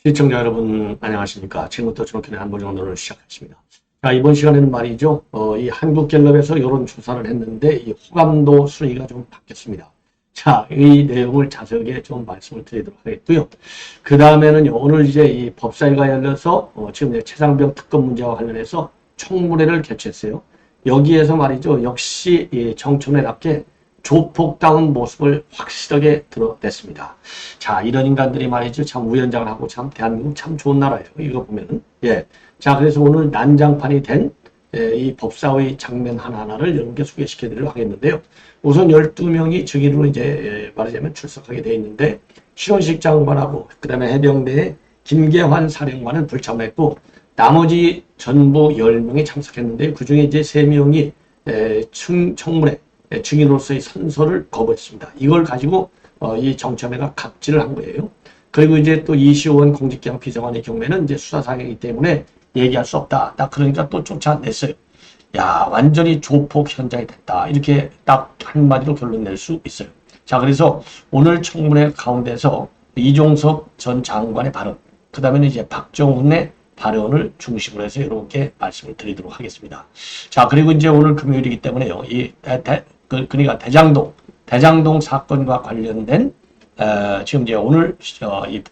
시청자 여러분 안녕하십니까. 지금부터 정확히 한보정론을 시작하겠습니다. 자, 이번 시간에는 말이죠. 이 한국갤럽에서 여론조사를 했는데 이 호감도 순위가 좀 바뀌었습니다. 자, 이 내용을 자세하게 좀 말씀을 드리도록 하겠고요. 그 다음에는요. 오늘 이제 이 법사위가 열려서 지금 이제 최상병 특검 문제와 관련해서 청문회를 개최했어요. 여기에서 말이죠. 역시 이 정청래답게 조폭다운 모습을 확실하게 드러냈습니다. 자, 이런 인간들이 말이죠. 참 우연장을 하고 참 대한민국 참 좋은 나라예요. 이거 보면은. 예. 자, 그래서 오늘 난장판이 된 이 법사위 장면 하나하나를 여러분께 소개시켜 드리도록 하겠는데요. 우선 12명이 증인으로 이제 말하자면 출석하게 되어 있는데 신원식 장관하고 그다음에 해병대의 김계환 사령관은 불참했고 나머지 전부 10명이 참석했는데 그중에 이제 3명이 청문회 증인으로서의 선서를 거부했습니다. 이걸 가지고 이 정청래가 갑질을 한 거예요. 그리고 이제 또 이시원 공직기강 비서관의 경우에는 이제 수사사항이기 때문에 얘기할 수 없다. 딱 그러니까 또 쫓아냈어요. 야, 완전히 조폭 현장이 됐다. 이렇게 딱 한마디로 결론 낼 수 있어요. 자, 그래서 오늘 청문회 가운데서 이종석 전 장관의 발언, 그 다음에는 이제 박정훈의 발언을 중심으로 해서 여러분께 말씀을 드리도록 하겠습니다. 자, 그리고 이제 오늘 금요일이기 때문에요. 그러니까 대장동 사건과 관련된 지금 이제 오늘 이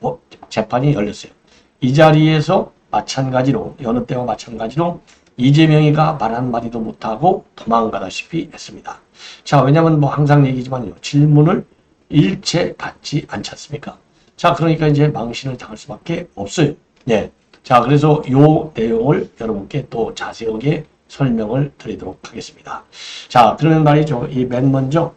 재판이 열렸어요. 이 자리에서 마찬가지로 여느 때와 마찬가지로 이재명이가 말 한마디도 못하고 도망가다시피 했습니다. 자, 왜냐면 뭐 항상 얘기지만요. 질문을 일체 받지 않지 않습니까? 자, 그러니까 이제 망신을 당할 수밖에 없어요. 예. 자, 그래서 요 내용을 여러분께 또 자세하게 설명을 드리도록 하겠습니다. 자, 그러면 말이죠. 이 맨 먼저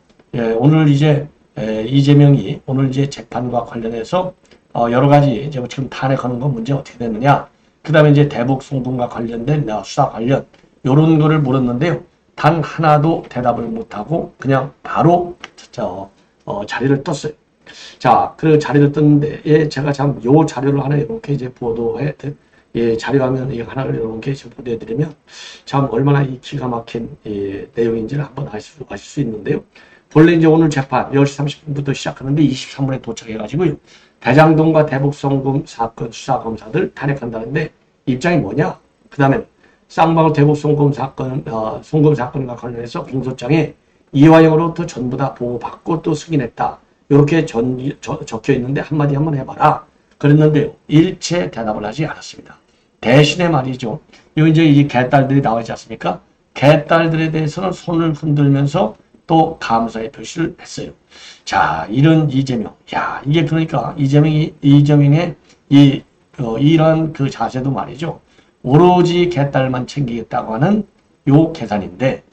오늘 이제 이재명이 오늘 이제 재판과 관련해서 여러 가지 이제 지금 탄핵하는 건 문제 어떻게 됐느냐. 그 다음에 이제 대북 송금과 관련된 수사 관련 요런 거를 물었는데요. 단 하나도 대답을 못하고 그냥 바로 자리를 떴어요. 자, 그 자리를 떴는데 제가 참 요 자료를 하나 이렇게 이제 보도해 자료화면 이 하나를 이렇게 보내드리면 참 얼마나 이 기가 막힌 내용인지를 한번 아실 수 있는데요. 본래 이제 오늘 재판 10시 30분부터 시작하는데 23분에 도착해가지고요. 대장동과 대북송금 사건 수사검사들 탄핵한다는데 입장이 뭐냐? 그 다음에 쌍방울 대북송금 사건, 송금 사건과 관련해서 공소장에 이화영으로부터 전부 다 보호받고 또 승인했다. 이렇게 적혀 있는데 한마디 한번 해봐라. 그랬는데요. 일체 대답을 하지 않았습니다. 대신에 말이죠. 요 이제 이 개딸들이 나와 있지 않습니까? 개딸들에 대해서는 손을 흔들면서 또 감사의 표시를 했어요. 자, 이런 이재명. 야, 이게 그러니까 이재명의 이런 그 자세도 말이죠. 오로지 개딸만 챙기겠다고 하는 요 계산인데,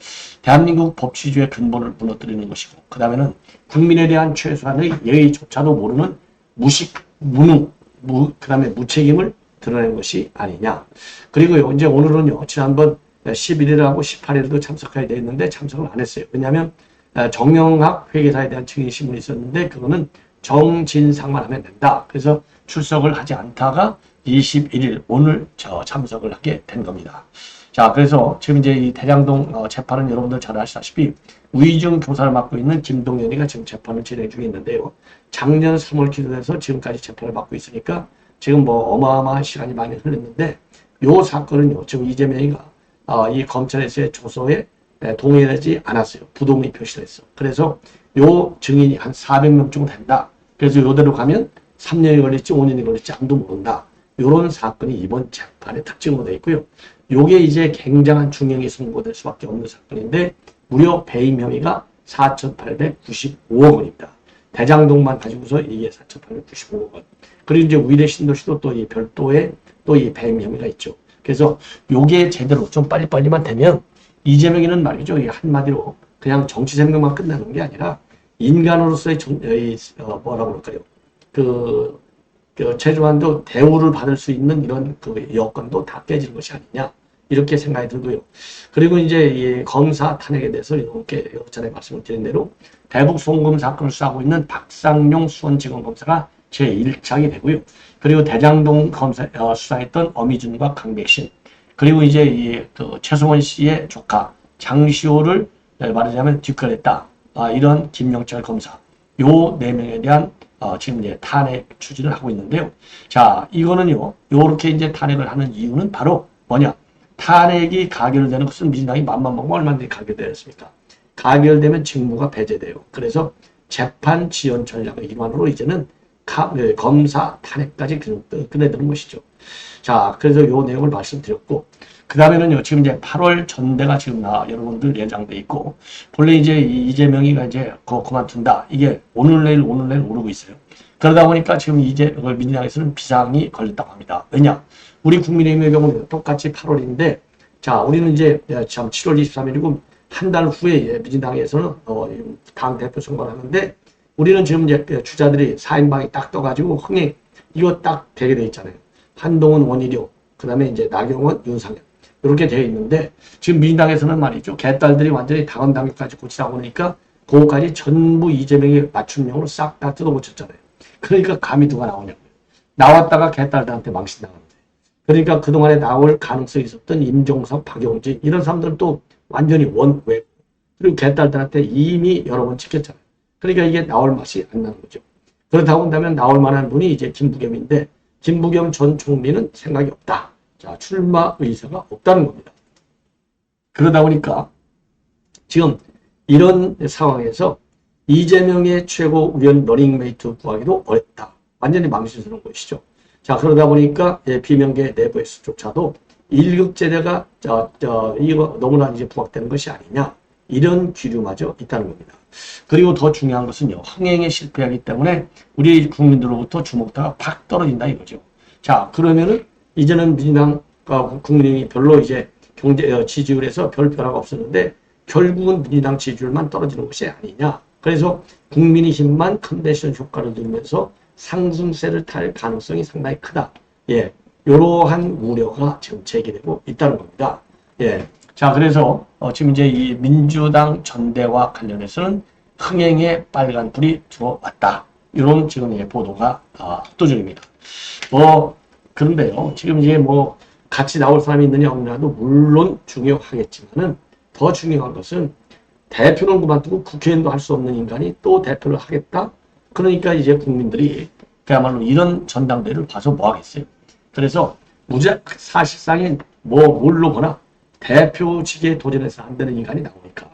대한민국 법치주의 근본을 무너뜨리는 것이고, 그 다음에는 국민에 대한 최소한의 예의조차도 모르는 무식, 무능, 그 다음에 무책임을 드러낸 것이 아니냐. 그리고요, 이제 오늘은요, 지난번 11일하고 18일도 참석해야 되는데 참석을 안 했어요. 왜냐하면 정영학 회계사에 대한 증인 신문이 있었는데 그거는 정진상만 하면 된다. 그래서 출석을 하지 않다가 21일 오늘 참석을 하게 된 겁니다. 자, 그래서 지금 이제 이 대장동 재판은 여러분들 잘 아시다시피 위증 교사를 맡고 있는 김동연이가 지금 재판을 진행 중에 있는데요. 작년 3월 기소돼서 지금까지 재판을 받고 있으니까 지금 뭐 어마어마한 시간이 많이 흘렀는데 요 사건은요. 지금 이재명이가 이 검찰에서의 조서에 동의하지 않았어요. 부동의 표시를 했어. 그래서 요 증인이 한 400명 정도 된다. 그래서 요대로 가면 3년이 걸릴지 5년이 걸릴지 아무도 모른다. 요런 사건이 이번 재판의 특징으로 되어 있고요. 요게 이제 굉장한 중형이 선고될 수밖에 없는 사건인데 무려 배임 혐의가 4,895억 원입니다. 대장동만 가지고서 이게 4,895억 원. 그리고 이제 위례 신도시도 또 이 별도의 또 이 배임 혐의가 있죠. 그래서 요게 제대로 좀 빨리빨리만 되면 이재명이는 말이죠. 이 한마디로 그냥 정치 생명만 끝나는 게 아니라 인간으로서의 뭐라고 그럴까요? 그 최소한도 대우를 받을 수 있는 이런 그 여건도 다 깨지는 것이 아니냐. 이렇게 생각이 들고요. 그리고 이제 이 검사 탄핵에 대해서 이렇게 전에 말씀을 드린 대로 대북 송금 사건을 수사하고 있는 박상용 수원지검검사가 제1차기 되고요. 그리고 대장동 검사 수사했던 어미준과 강백신, 그리고 이제 최승원 씨의 조카 장시호를 말하자면 뒷거랬다. 이런 김영철 검사, 요 4명에 대한 지금 이제 탄핵 추진을 하고 있는데요. 자, 이거는요, 요렇게 이제 탄핵을 하는 이유는 바로 뭐냐? 탄핵이 가결되는 것은 민주당이 맘만 먹으면 얼마나 가결되었습니까? 가결되면 직무가 배제돼요. 그래서 재판 지연 전략의 일환으로 이제는 검사 탄핵까지 끝내드는 것이죠. 자, 그래서 요 내용을 말씀드렸고, 그 다음에는요, 지금 이제 8월 전대가 지금 여러분들 예정돼 있고, 본래 이제 이재명이가 이제 그만둔다. 이게 오늘 내일 오르고 있어요. 그러다 보니까 지금 민주당에서는 비상이 걸렸다고 합니다. 왜냐? 우리 국민의힘의 경우는 똑같이 8월인데, 자, 우리는 이제 참 7월 23일이고, 한 달 후에 민주당에서는 당 대표 선거를 하는데, 우리는 지금 이제 주자들이 4인방이 딱 떠가지고 흥행, 이거 딱 되게 돼 있잖아요. 한동훈, 원희룡, 그 다음에 이제 나경원, 윤상현. 이렇게 되어 있는데, 지금 민주당에서는 말이죠. 개딸들이 완전히 당원 당규까지 고치다 보니까, 그거까지 전부 이재명의 맞춤형으로 싹 다 뜯어고쳤잖아요. 그러니까 감히 누가 나오냐고요. 나왔다가 개딸들한테 망신당하는데. 그러니까 그동안에 나올 가능성이 있었던 임종석, 박용진, 이런 사람들도 완전히 원외. 그리고 개딸들한테 이미 여러 번 찍혔잖아요. 그러니까 이게 나올 맛이 안 나는 거죠. 그렇다고 한다면 나올 만한 분이 이제 김부겸인데, 김부겸 전 총리는 생각이 없다. 자, 출마 의사가 없다는 겁니다. 그러다 보니까 지금 이런 상황에서 이재명의 최고위원 러닝메이트 구하기도 어렵다. 완전히 망신스러운 것이죠. 자, 그러다 보니까 비명계 내부에서조차도 1급제대가 이거 너무나 이제 부각되는 것이 아니냐. 이런 기류마저 있다는 겁니다. 그리고 더 중요한 것은요. 흥행에 실패하기 때문에 우리 국민들로부터 주목도가 팍 떨어진다 이거죠. 자, 그러면은 이제는 민주당과 국민의힘이 별로 이제 경제 지지율에서 별 변화가 없었는데 결국은 민주당 지지율만 떨어지는 것이 아니냐. 그래서 국민의힘만 컨벤션 효과를 누리면서 상승세를 탈 가능성이 상당히 크다. 예, 이러한 우려가 지금 제기되고 있다는 겁니다. 예, 자, 그래서 지금 이제 이 민주당 전대와 관련해서는 흥행에 빨간 불이 들어왔다. 이런 지금 보도가 압도적입니다. 그런데요, 지금 이제 같이 나올 사람이 있느냐 없느냐도 물론 중요하겠지만은 더 중요한 것은 대표는 그만두고 국회의원도 할 수 없는 인간이 또 대표를 하겠다? 그러니까 이제 국민들이 그야말로 이런 전당대회를 봐서 뭐 하겠어요? 그래서 사실상인 뭘로 보나 대표직에 도전해서 안 되는 인간이 나오니까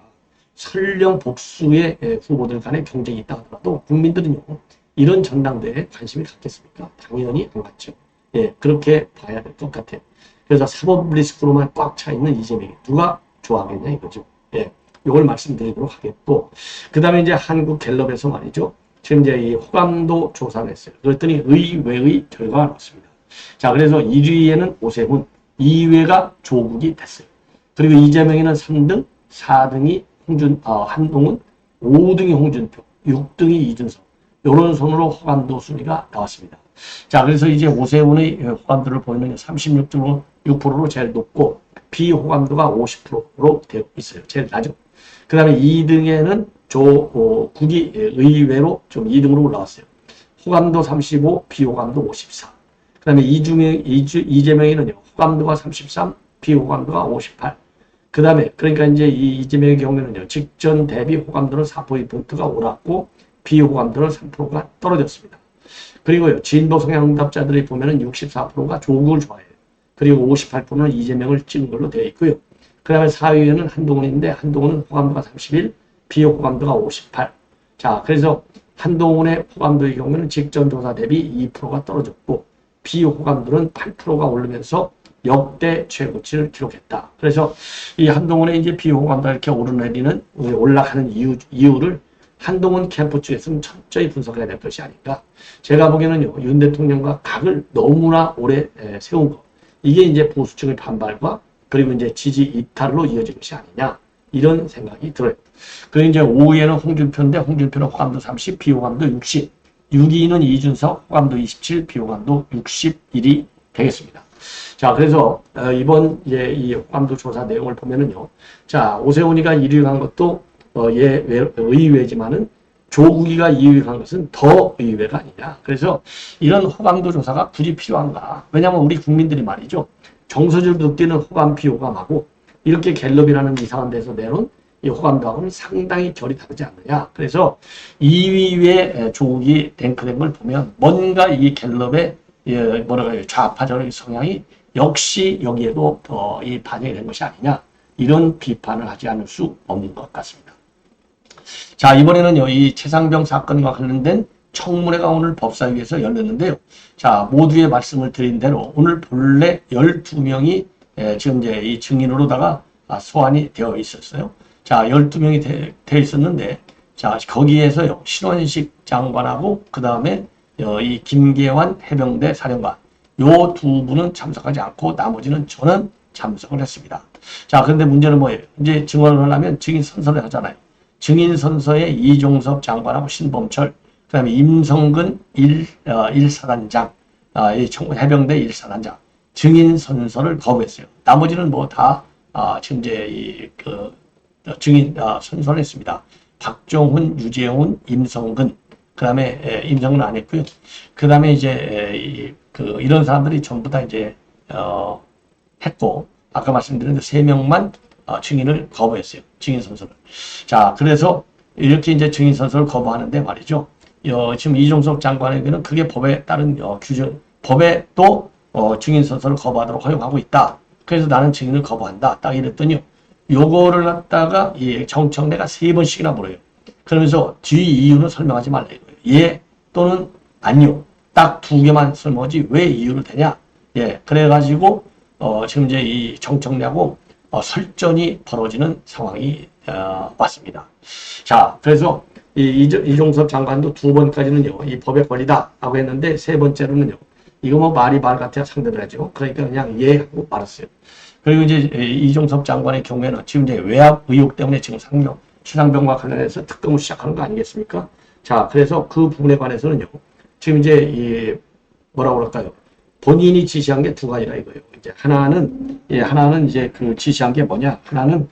설령 복수의 후보들 간의 경쟁이 있다 하더라도 국민들은요, 이런 전당대회에 관심이 갖겠습니까? 당연히 안 갖죠. 예, 그렇게 봐야 될 것 같아요. 그래서 사법 리스크로만 꽉 차 있는 이재명이 누가 좋아하겠냐 이거죠. 예, 이걸 말씀드리도록 하겠고, 그 다음에 이제 한국 갤럽에서 말이죠. 지금 이제 이 호감도 조사를 했어요. 그랬더니 의외의 결과가 나왔습니다. 자, 그래서 1위에는 오세훈, 2위가 조국이 됐어요. 그리고 이재명에는 3등, 4등이 한동훈, 5등이 홍준표, 6등이 이준석. 이런 손으로 호감도 순위가 나왔습니다. 자, 그래서 이제 오세훈의 호감도를 보면 36.6%로 제일 높고, 비호감도가 50%로 되어 있어요. 제일 낮죠. 그 다음에 2등에는 조국이 의외로 좀 2등으로 올라왔어요. 호감도 35, 비호감도 54. 그 다음에 이재명에는요, 호감도가 33, 비호감도가 58. 그 다음에, 그러니까 이제 이재명의 경우에는요, 직전 대비 호감도는 4%포인트가 올랐고, 비호감도는 3%가 떨어졌습니다. 그리고요, 진보 성향 응답자들이 보면은 64%가 조국을 좋아해요. 그리고 58%는 이재명을 찍은 걸로 되어 있고요. 그 다음에 4위에는 한동훈인데, 한동훈은 호감도가 31, 비호감도가 58. 자, 그래서 한동훈의 호감도의 경우에는 직전 조사 대비 2%가 떨어졌고, 비호감도는 8%가 오르면서 역대 최고치를 기록했다. 그래서 이 한동훈의 이제 비호감도가 이렇게 올라가는 이유를 한동훈 캠프 쪽에서는 철저히 분석해야 될 것이 아닌가. 제가 보기에는요, 윤 대통령과 각을 너무나 오래 세운 거. 이게 이제 보수층의 반발과 그리고 이제 지지 이탈로 이어진 것이 아니냐. 이런 생각이 들어요. 그리고 이제 5위에는 홍준표인데, 홍준표는 호감도 30, 비호감도 60. 6위는 이준석, 호감도 27, 비호감도 61이 되겠습니다. 자, 그래서 이번 이 호감도 조사 내용을 보면은요. 자, 오세훈이가 1위 간 것도 의외지만은 조국이가 2위 간 것은 더 의외가 아니냐. 그래서 이런 호감도 조사가 굳이 필요한가. 왜냐하면 우리 국민들이 말이죠. 정서적으로 느끼는 호감, 비호감하고 이렇게 갤럽이라는 이상한 데서 내놓은 이 호감도하고는 상당히 결이 다르지 않느냐. 그래서 2위에 조국이 랭크된 걸 보면 뭔가 이 갤럽의 좌파적 성향이 역시 여기에도 이 반영이 된 것이 아니냐. 이런 비판을 하지 않을 수 없는 것 같습니다. 자, 이번에는요, 이 최상병 사건과 관련된 청문회가 오늘 법사위에서 열렸는데요. 자, 모두의 말씀을 드린 대로 오늘 본래 12명이 지금 이제 이 증인으로다가 소환이 되어 있었어요. 자, 12명이 되어 있었는데, 자, 거기에서요, 신원식 장관하고, 그 다음에 이 김계환 해병대 사령관, 요 두 분은 참석하지 않고, 나머지는 저는 참석을 했습니다. 자, 그런데 문제는 뭐예요? 이제 증언을 하려면 증인 선서를 하잖아요. 증인 선서에 이종섭 장관하고 신범철, 그 다음에 임성근 1사단장, 이 해병대 1사단장, 증인 선서를 거부했어요. 나머지는 뭐 다, 지금 이제 증인 선서를 했습니다. 박종훈, 유재훈, 임성근, 그 다음에 임성근 안 했고요. 그 다음에 이제 이런 사람들이 전부 다 이제 했고, 아까 말씀드린 3명만 증인을 거부했어요. 증인 선서를. 자, 그래서 이렇게 이제 증인 선서를 거부하는데 말이죠. 지금 이종석 장관에게는 그게 법에 따른 규정, 법에 또 증인 선서를 거부하도록 허용하고 있다. 그래서 나는 증인을 거부한다. 딱 이랬더니요. 요거를 갖다가 정청래가 3번씩이나 물어요. 그러면서 뒤 이유는 설명하지 말라 이거예요. 예 또는 아니요. 딱 2개만 설명하지 왜 이유를 대냐. 예, 그래가지고 지금 이제 이 정청래하고 설전이 벌어지는 상황이 왔습니다. 자, 그래서 이종섭 장관도 2번까지는요, 이 법의 권리다라고 했는데 3번째로는요, 이거 뭐 말이 말 같아야 상대를 하죠. 그러니까 그냥 예 하고 말았어요. 그리고 이제 이종섭 장관의 경우에는 지금 이제 외압 의혹 때문에 지금 최상병과 관련해서 특검을 시작하는 거 아니겠습니까? 자, 그래서 그 부분에 관해서는요, 지금 이제 뭐라고 그럴까요? 본인이 지시한 게 2가지라 이거예요. 이제 하나는 이제 지시한 게 뭐냐? 하나는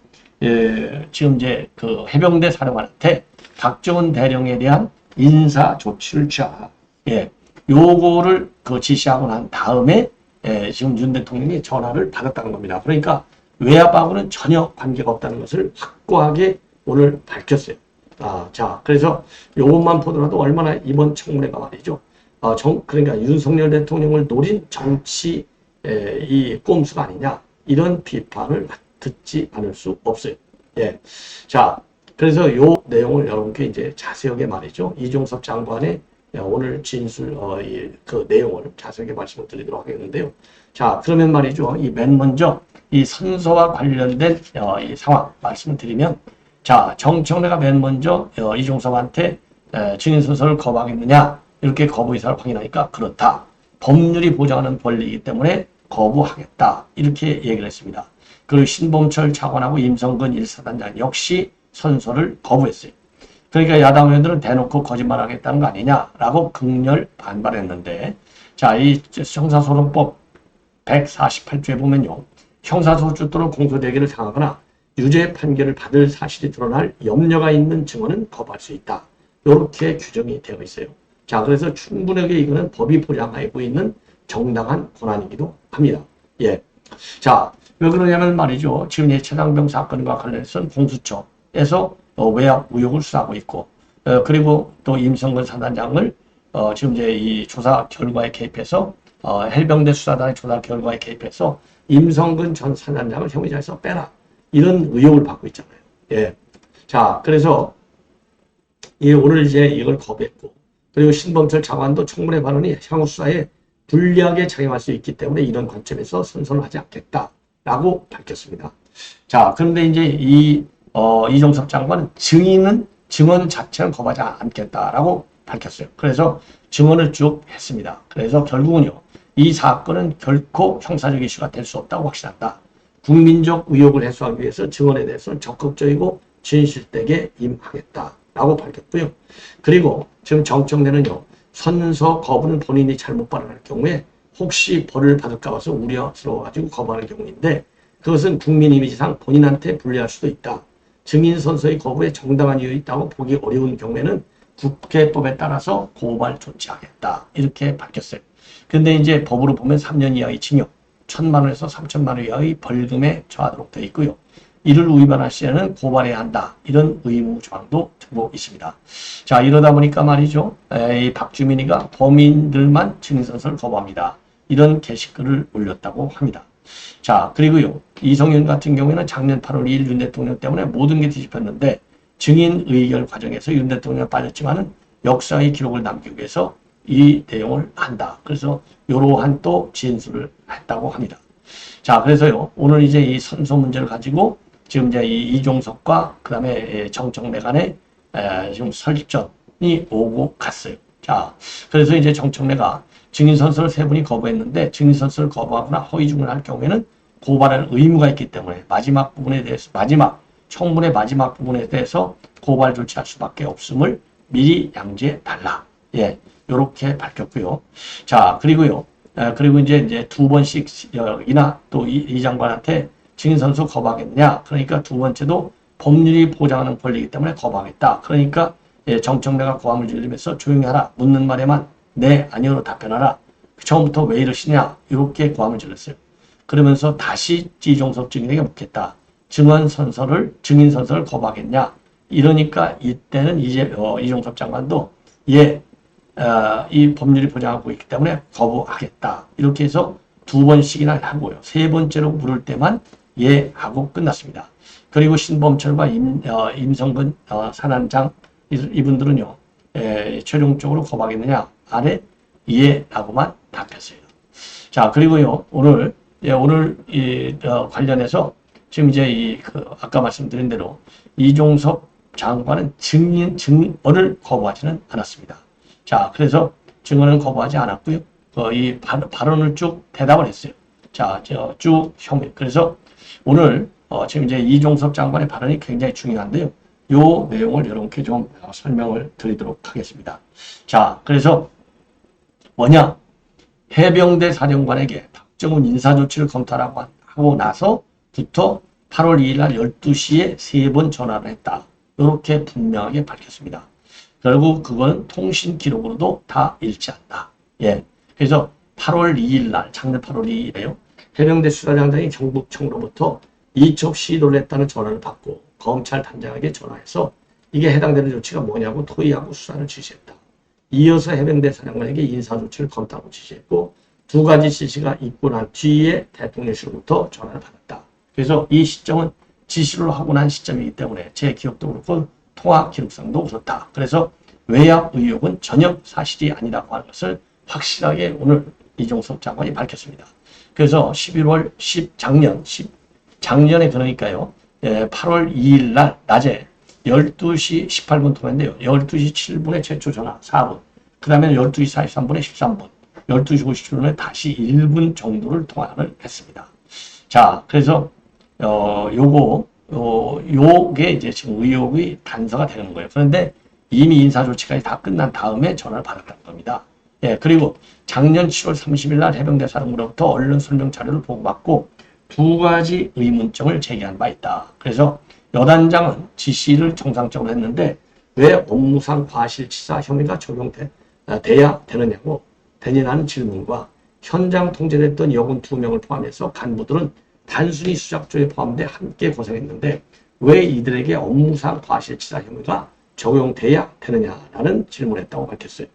지금 이제 해병대 사령관한테 박정훈 대령에 대한 인사 조치를 취하라. 예, 요거를 지시하고 난 다음에 지금 윤 대통령이 전화를 받았다는 겁니다. 그러니까 외압하고는 전혀 관계가 없다는 것을 확고하게 오늘 밝혔어요. 자, 그래서 요것만 보더라도 얼마나 이번 청문회가 말이죠. 그러니까 윤석열 대통령을 노린 정치 이 꼼수가 아니냐 이런 비판을 듣지 않을 수 없어요. 예, 자, 그래서 요 내용을 여러분께 이제 자세하게 말이죠. 이종섭 장관의 오늘 진술 그 내용을 자세하게 말씀을 드리도록 하겠는데요. 자, 그러면 말이죠. 맨 먼저 이 선서와 관련된 이 상황 말씀을 드리면, 자, 정청래가 맨 먼저 이종섭한테 증인 선서를 거부하겠느냐 이렇게 거부 의사를 확인하니까 그렇다. 법률이 보장하는 권리이기 때문에 거부하겠다. 이렇게 얘기를 했습니다. 그리고 신범철 차관하고 임성근 1사단장 역시 선서를 거부했어요. 그러니까 야당 의원들은 대놓고 거짓말하겠다는 거 아니냐라고 극렬 반발했는데, 자, 이 형사소송법 148조에 보면요. 형사소추 또는 공소대계를 당하거나 유죄 판결을 받을 사실이 드러날 염려가 있는 증언은 거부할 수 있다. 이렇게 규정이 되어 있어요. 자, 그래서 충분하게 이거는 법이 보장하고 있는 정당한 권한이기도 합니다. 예. 자, 왜 그러냐면 말이죠. 지금 이 최상병 사건과 관련해서는 공수처에서 외압 의혹을 수사하고 있고, 그리고 또 임성근 사단장을 지금 이제 이 조사 결과에 개입해서 해병대 수사단의 조사 결과에 개입해서 임성근 전 사단장을 혐의자에서 빼라. 이런 의혹을 받고 있잖아요. 예. 자, 그래서 오늘 이제 이걸 거부했고, 그리고 신범철 장관도 청문회 발언이 향후 수사에 불리하게 작용할 수 있기 때문에 이런 관점에서 선서를 하지 않겠다라고 밝혔습니다. 자, 그런데 이제 이종섭 장관은 증언 자체는 거부하지 않겠다라고 밝혔어요. 그래서 증언을 쭉 했습니다. 그래서 결국은요, 이 사건은 결코 형사적 이슈가 될 수 없다고 확신한다. 국민적 의혹을 해소하기 위해서 증언에 대해서는 적극적이고 진실되게 임하겠다라고 밝혔고요. 그리고 지금 정청래는요, 선서 거부는 본인이 잘못 발언할 경우에 혹시 벌을 받을까 봐서 우려스러워가지고 거부하는 경우인데, 그것은 국민 이미지상 본인한테 불리할 수도 있다. 증인 선서의 거부에 정당한 이유 있다고 보기 어려운 경우에는 국회법에 따라서 고발 조치하겠다. 이렇게 밝혔어요. 근데 이제 법으로 보면 3년 이하의 징역, 1,000만 원에서 3,000만 원 이하의 벌금에 처하도록 되어 있고요. 이를 위반할 시에는 고발해야 한다. 이런 의무 조항도 두고 있습니다. 자, 이러다 보니까 말이죠. 이 박주민이가 범인들만 증인선서를 거부합니다. 이런 게시글을 올렸다고 합니다. 자, 그리고요. 이성윤 같은 경우에는 작년 8월 2일 윤 대통령 때문에 모든 게 뒤집혔는데 증인 의결 과정에서 윤 대통령이 빠졌지만은 역사의 기록을 남기기 위해서 이 내용을 한다. 그래서 이러한 또 진술을 했다고 합니다. 자, 그래서요. 오늘 이제 이 선서 문제를 가지고 지금 이제 이 이종섭과 그 다음에 정청래 간에 지금 설전이 오고 갔어요. 자, 그래서 이제 정청래가 증인선서를 세 분이 거부했는데 증인선서를 거부하거나 허위 증언을 할 경우에는 고발할 의무가 있기 때문에 마지막 부분에 대해서 청문회 마지막 부분에 대해서 고발 조치할 수밖에 없음을 미리 양지해 달라. 예, 이렇게 밝혔고요. 자, 그리고요. 그리고 이제 두 번씩이나 또 이 장관한테 증인선서 거부하겠느냐. 그러니까 두 번째도 법률이 보장하는 권리이기 때문에 거부하겠다. 그러니까 정청래가 고함을 지르면서 조용히 하라. 묻는 말에만 네, 아니요로 답변하라. 처음부터 왜 이러시냐. 이렇게 고함을 질렀어요. 그러면서 다시 이종섭 증인에게 묻겠다. 증인선서를 거부하겠냐. 이러니까 이때는 이제 이종섭 장관도 이 법률이 보장하고 있기 때문에 거부하겠다. 이렇게 해서 두 번씩이나 하고요. 세 번째로 물을 때만 예 하고 끝났습니다. 그리고 신범철과 임성근 산안장 이분들은요. 최종적으로 거부하겠느냐 아래 예라고만 답했어요. 자, 그리고요. 오늘 관련해서 지금 이제 아까 말씀드린 대로 이종섭 장관은 증언을 거부하지는 않았습니다. 자, 그래서 증언은 거부하지 않았고요. 이 발언을 쭉 대답을 했어요. 자, 쭉 혐의. 그래서 오늘 지금 이제 이종섭 장관의 발언이 굉장히 중요한데요. 요 내용을 여러분께 좀 설명을 드리도록 하겠습니다. 자, 그래서 뭐냐? 해병대 사령관에게 박정훈 인사조치를 검토하고 나서부터 8월 2일 날 12시에 3번 전화를 했다. 이렇게 분명하게 밝혔습니다. 결국 그건 통신 기록으로도 다 일치한다. 예. 그래서 8월 2일 날, 작년 8월 2일에요. 해병대 수사장장이 경북청으로부터 이첩 시도를 했다는 전화를 받고 검찰 단장에게 전화해서 이게 해당되는 조치가 뭐냐고 토의하고 수사를 지시했다. 이어서 해병대 사령관에게 인사조치를 검토하고 지시했고 두 가지 지시가 있고 난 뒤에 대통령실로부터 전화를 받았다. 그래서 이 시점은 지시를 하고 난 시점이기 때문에 제 기억도 그렇고 통화 기록상도 그렇다. 그래서 외압 의혹은 전혀 사실이 아니라고 하는 것을 확실하게 오늘 이종섭 장관이 밝혔습니다. 그래서 11월 작년에 그러니까요. 8월 2일 날 낮에 12시 18분 통화인데요. 12시 7분에 최초 전화 4분. 그 다음에 12시 43분에 13분. 12시 57분에 다시 1분 정도를 통화를 했습니다. 자, 그래서 요게 이제 지금 의혹이 단서가 되는 거예요. 그런데 이미 인사조치까지 다 끝난 다음에 전화를 받았다는 겁니다. 예, 그리고 작년 7월 30일 날 해병대 사령부로부터 언론 설명 자료를 보고받고 두 가지 의문점을 제기한 바 있다. 그래서 여단장은 지시를 정상적으로 했는데 왜 업무상 과실치사 혐의가 적용돼야 되느냐는 질문과 현장 통제됐던 여군 2명을 포함해서 간부들은 단순히 수작조에 포함돼 함께 고생했는데 왜 이들에게 업무상 과실치사 혐의가 적용돼야 되느냐라는 질문을 했다고 밝혔어요.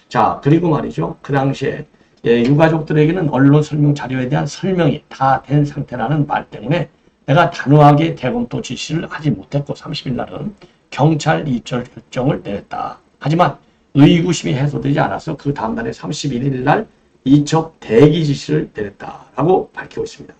자, 그리고 말이죠. 그 당시에 유가족들에게는 언론 설명 자료에 대한 설명이 다 된 상태라는 말 때문에 내가 단호하게 대검토 지시를 하지 못했고 30일 날은 경찰 입절 결정을 내렸다. 하지만 의구심이 해소되지 않아서 그 다음 날에 31일 날 이첩 대기 지시를 내렸다라고 밝히고 있습니다.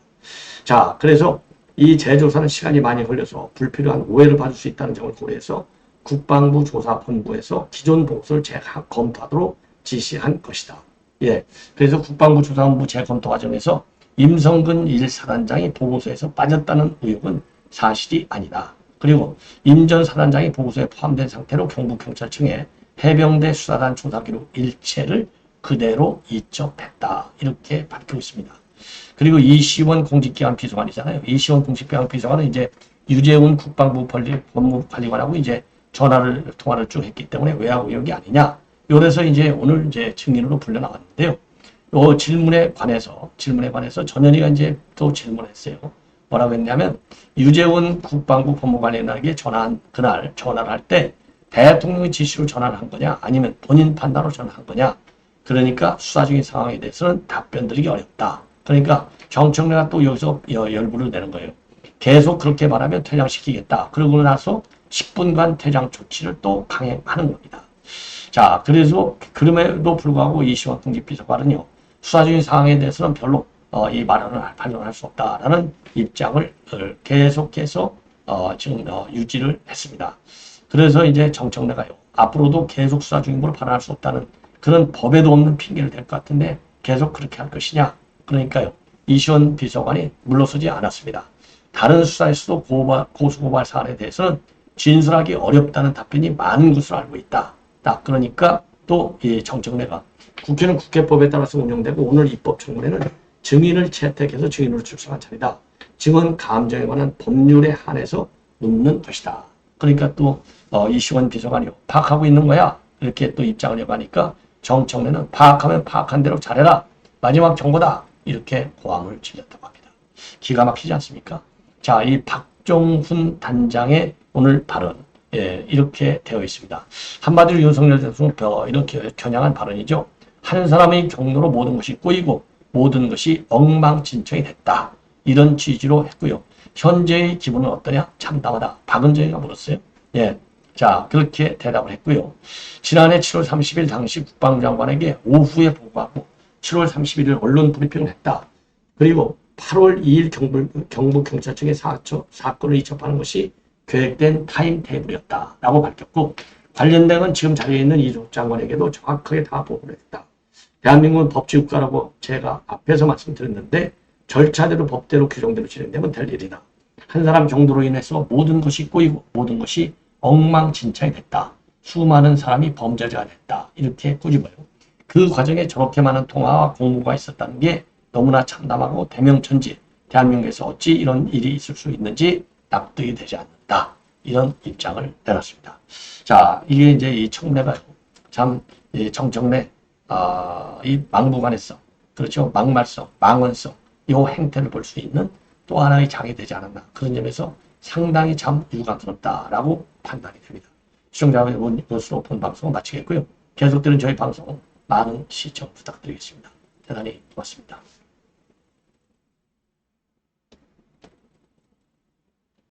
자, 그래서 이 재조사는 시간이 많이 걸려서 불필요한 오해를 받을 수 있다는 점을 고려해서 국방부 조사본부에서 기존 보고서를 재검토하도록 지시한 것이다. 예, 그래서 국방부 조사본부 재검토 과정에서 임성근 1사단장이 보고서에서 빠졌다는 의혹은 사실이 아니다. 그리고 임 전 사단장이 보고서에 포함된 상태로 경북경찰청에 해병대 수사단 조사기록 일체를 그대로 이첩했다. 이렇게 밝히고 있습니다. 그리고 이시원 공직기관 비서관이잖아요. 이시원 공직기관 비서관은 이제 유재훈 국방부 법무관리관하고 이제 통화를 쭉 했기 때문에 외압 의혹이 아니냐. 요래서 이제 오늘 이제 증인으로 불려 나왔는데요. 요 질문에 관해서 전현희가 이제 또 질문했어요. 뭐라고 했냐면 유재훈 국방부 법무관리에게 그날 전화를 할 때 대통령의 지시로 전화를 한 거냐 아니면 본인 판단으로 전화한 거냐. 그러니까 수사 중인 상황에 대해서는 답변 드리기 어렵다. 그러니까 정청래가 또 여기서 열불을 내는 거예요. 계속 그렇게 말하면 퇴장시키겠다. 그러고 나서 10분간 퇴장 조치를 또 강행하는 겁니다. 자, 그래서 그럼에도 불구하고 이시원 통직비서관은요. 수사 중인 상황에 대해서는 별로 이 반론할 수 없다라는 입장을 계속해서 지금 유지를 했습니다. 그래서 이제 정청래가요. 앞으로도 계속 수사 중인 걸 반환할 수 없다는 그런 법에도 없는 핑계를 댈 것 같은데 계속 그렇게 할 것이냐. 그러니까요. 이시원 비서관이 물러서지 않았습니다. 다른 수사에서도 고소고발 사안에 대해서는 진술하기 어렵다는 답변이 많은 것으로 알고 있다. 딱 그러니까 또 이 정청래가 국회는 국회법에 따라서 운영되고 오늘 입법청문회는 증인을 채택해서 증인으로 출석한 자리다. 증언 감정에 관한 법률에 한해서 묻는 것이다. 그러니까 또 이시원 비서관이요. 파악하고 있는 거야. 이렇게 또 입장을 해가니까 정청래는 파악하면 파악한 대로 잘해라. 마지막 경고다. 이렇게 고함을 질렀다고 합니다. 기가 막히지 않습니까? 자, 이 박종훈 단장의 오늘 발언 이렇게 되어 있습니다. 한마디로 윤석열 대통령 이렇게 겨냥한 발언이죠. 한 사람의 경로로 모든 것이 꼬이고 모든 것이 엉망진창이 됐다. 이런 취지로 했고요. 현재의 기분은 어떠냐? 참담하다. 박은정이가 물었어요. 예. 자, 그렇게 대답을 했고요. 지난해 7월 30일 당시 국방장관에게 오후에 보고하고 7월 31일 언론 브리핑을 했다. 그리고 8월 2일 경북경찰청에 사건을 이첩하는 것이 계획된 타임테이블이었다라고 밝혔고 관련된 건 지금 자리에 있는 이조 장관에게도 정확하게 다 보고를 했다. 대한민국은 법치국가라고 제가 앞에서 말씀드렸는데 절차대로 법대로 규정대로 진행되면 될 일이다. 한 사람 정도로 인해서 모든 것이 꼬이고 모든 것이 엉망진창이 됐다. 수많은 사람이 범죄자가 됐다. 이렇게 꾸짖어요. 그 과정에 저렇게 많은 통화와 공모가 있었다는 게 너무나 참담하고 대명천지. 대한민국에서 어찌 이런 일이 있을 수 있는지 납득이 되지 않는다. 이런 입장을 내놨습니다. 자, 이게 이제 이 청문회가 참 정청래 이 막무가내성, 그렇죠? 막말성, 망언성, 이 행태를 볼 수 있는 또 하나의 장이 되지 않았나. 그런 점에서 상당히 참 유감스럽다라고 판단이 됩니다. 시청자 여러분, 이것으로 본 방송을 마치겠고요. 계속되는 저희 방송 많은 시청 부탁드리겠습니다. 대단히 고맙습니다.